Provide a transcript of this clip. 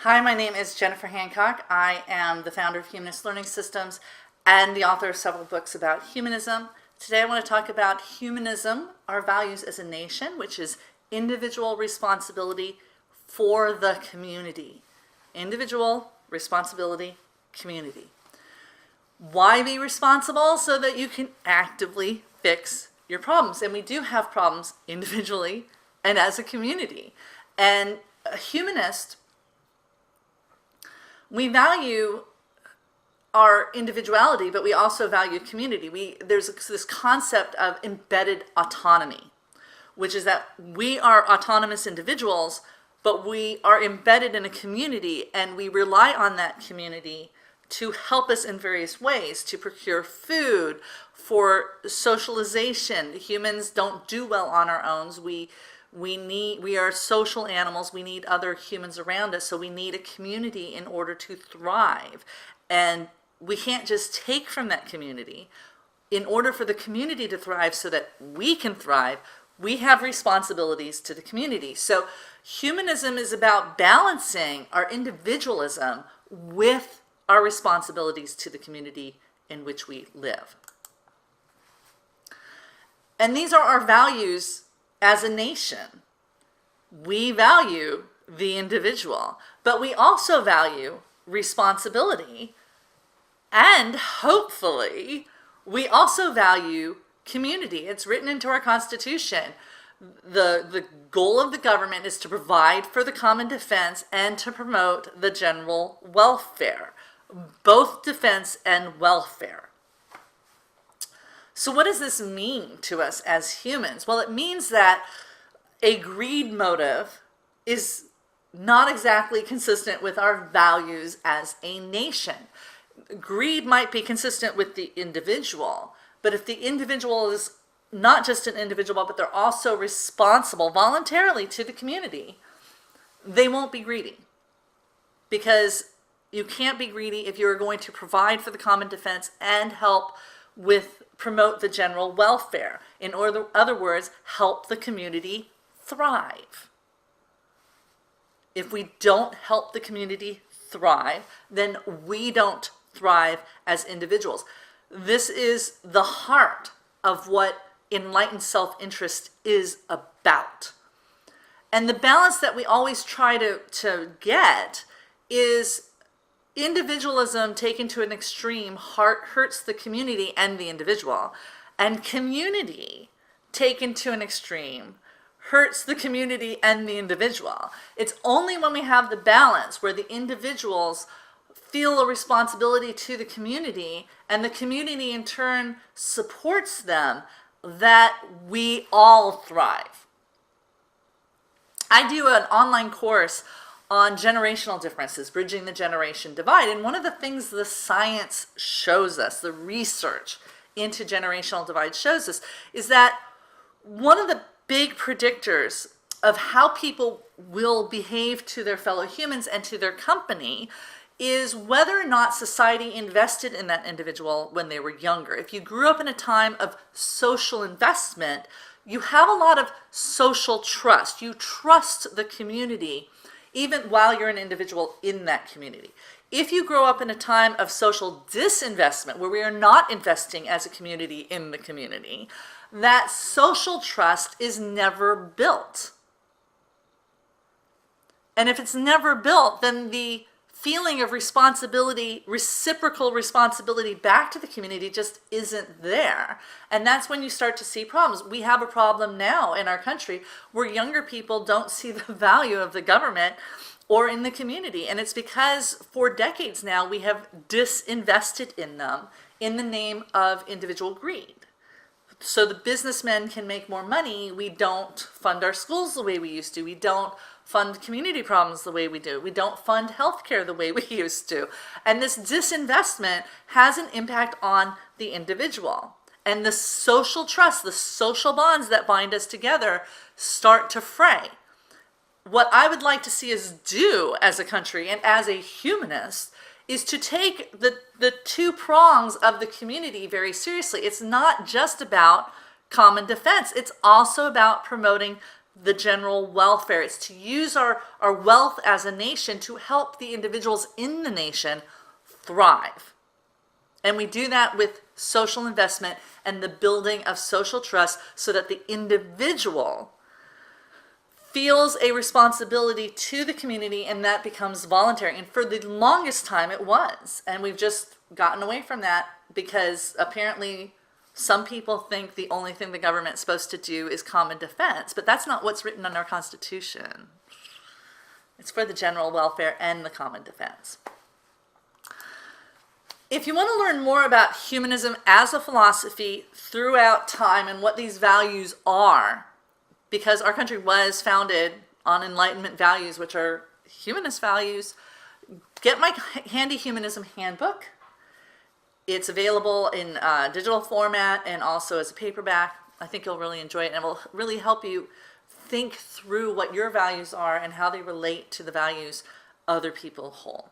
Hi, my name is Jennifer Hancock. I am the founder of Humanist Learning Systems and the author of several books about humanism. Today I want to talk about humanism, our values as a nation, which is individual responsibility for the community. Individual responsibility, community. Why be responsible? So that you can actively fix your problems. And we do have problems individually and as a community. And a humanist, we value our individuality, but we also value community. There's this concept of embedded autonomy, which is that we are autonomous individuals, but we are embedded in a community, and we rely on that community to help us in various ways, to procure food, for socialization. Humans don't do well on our own. We are social animals. We need other humans around us, so we need a community in order to thrive. And we can't just take from that community. In order for the community to thrive so that we can thrive, we have responsibilities to the community. So humanism is about balancing our individualism with our responsibilities to the community in which we live. And these are our values as a nation. We value the individual, but we also value responsibility, and hopefully we also value community. It's written into our Constitution. The goal of the government is to provide for the common defense and to promote the general welfare, both defense and welfare. So what does this mean to us as humans? Well, it means that a greed motive is not exactly consistent with our values as a nation. Greed might be consistent with the individual, but if the individual is not just an individual, but they're also responsible voluntarily to the community, they won't be greedy. Because you can't be greedy if you're going to provide for the common defense and help promote the general welfare. In other words, help the community thrive. If we don't help the community thrive, then we don't thrive as individuals. This is the heart of what enlightened self-interest is about. And the balance that we always try to get is individualism taken to an extreme hurts the community and the individual, and community taken to an extreme hurts the community and the individual. It's only when we have the balance where the individuals feel a responsibility to the community and the community in turn supports them that we all thrive. I do an online course on generational differences, bridging the generation divide. And one of the things the science shows us, the research into generational divide shows us, is that one of the big predictors of how people will behave to their fellow humans and to their company is whether or not society invested in that individual when they were younger. If you grew up in a time of social investment, you have a lot of social trust. You trust the community even while you're an individual in that community. If you grow up in a time of social disinvestment, where we are not investing as a community in the community, that social trust is never built. And if it's never built, then the feeling of responsibility, reciprocal responsibility back to the community just isn't there. And that's when you start to see problems. We have a problem now in our country where younger people don't see the value of the government or in the community. And it's because for decades now we have disinvested in them in the name of individual greed. So the businessmen can make more money. We don't fund our schools the way we used to. We don't fund community problems the way we do. We don't fund healthcare the way we used to. And this disinvestment has an impact on the individual. And the social trust, the social bonds that bind us together start to fray. What I would like to see us do as a country and as a humanist is to take the two prongs of the community very seriously. It's not just about common defense. It's also about promoting the general welfare. It's to use our wealth as a nation to help the individuals in the nation thrive. And we do that with social investment and the building of social trust so that the individual feels a responsibility to the community, and that becomes voluntary. And for the longest time it was. And we've just gotten away from that because apparently some people think the only thing the government's supposed to do is common defense, but that's not what's written in our Constitution. It's for the general welfare and the common defense. If you want to learn more about humanism as a philosophy throughout time and what these values are, because our country was founded on Enlightenment values, which are humanist values, get my handy Humanism handbook. It's available in digital format and also as a paperback. I think you'll really enjoy it, and it will really help you think through what your values are and how they relate to the values other people hold.